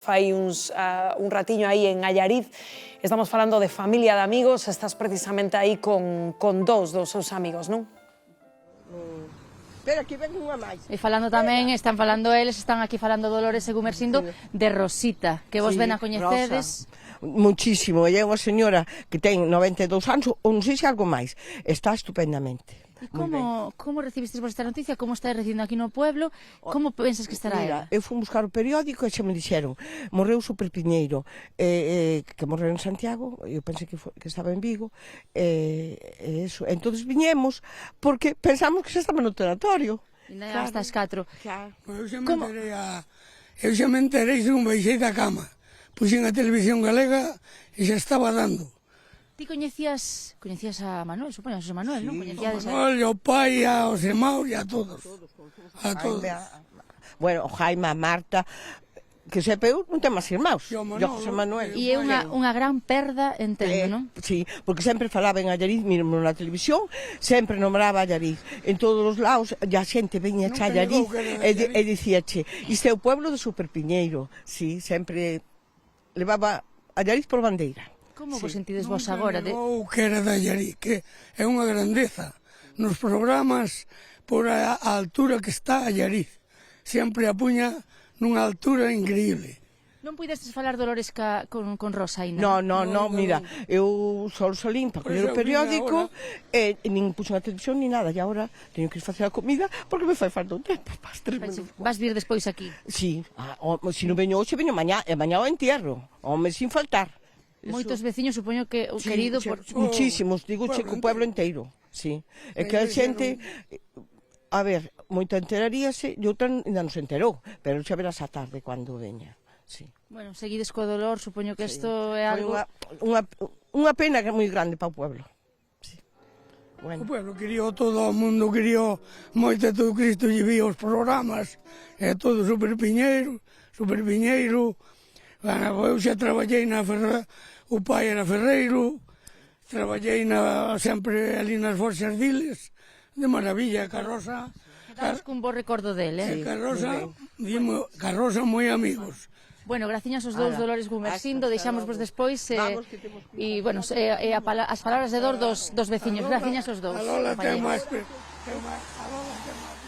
Fai un ratiño aí en Allariz, estamos falando de familia, de amigos, estás precisamente aí con dous dos seus amigos, non? Pero aquí ven unha máis. E falando tamén, están falando eles, están aquí falando Dolores e Gumersindo de Rosita, que vos ven a coñecedes. Muchísimo, ella é unha señora que ten 92 anos, ou non sei se algo máis, está estupendamente. E como recibistes vos esta noticia? Como está recibindo aquí no pueblo? Como pensas que estará Mira, ela? eu fui buscar o periódico e xa me dixeron, morreu Super Piñeiro, que morreu en Santiago, eu pensei que estaba en Vigo, eso. Entonces viñemos porque pensamos que xa estaba no tanatorio. Ainda hasta as 4. Claro. Eu xa me enterei según baixei da cama. Puxen a televisión galega e xa estaba dando. Ti coñecías a Manuel, supoño, a José Manuel, non? Coñecíades a... Manuel, o pai, aos irmãos e a todos. A todos. Bueno, o Jaime, a Marta, que sepa eu, non ten máis irmãos. E o E o José Manuel. E é unha gran perda, entendo, non? Sí, porque sempre falaba en Allariz, mesmo na televisión, sempre nombraba Allariz. En todos os lados, e a xente veña a Allariz e dicíache, isto é o pueblo de Super Piñeiro. Sí, sempre levaba Allariz por bandeira. Como vos sentides vos agora? Ou que era da Allariz, que é unha grandeza nos programas por a altura que está Allariz. Sempre a puña nunha altura increíble. Non puidestes falar, Dolores, con Rosa ainda? No, mira, eu só salín para coller o periódico e nin puxo na televisión ni nada, e agora teño que ir facer a comida porque me fai falta un tempo para as 3 minutos. Vas vir despois aquí? Sí, se non veño hoxe, veño mañá, e mañá o entierro, home, sin faltar. Moitos veciños, supoño que o querido por... Muchísimos, digo che que o pueblo inteiro, sí. É que a xente, a ver, moita enteraríase e outra ainda non se enterou, pero xa verás a tarde cando veña, sí. Bueno, seguides co dolor, supoño que isto é algo... Unha pena que é moi grande para o pueblo. Sí. O pueblo quería todo o mundo, quería moito de todo Cristo, lle vía os programas, e todo Super Piñeiro. Eu xa traballei na Ferreira, o pai era ferreiro, traballei sempre ali nas Forxas Diles, de maravilla, Carrosa. Quedamos cun bo recordo dele, Carrosa moi amigos. Bueno, graciñas aos dous Dolores Gumersindo, deixamos vos despois e, bueno, as palabras de dor dos veciños. Graciñas aos dous.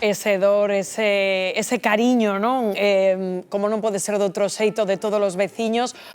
Ese dor, ese cariño, non? Como non pode ser de outro xeito de todos os veciños,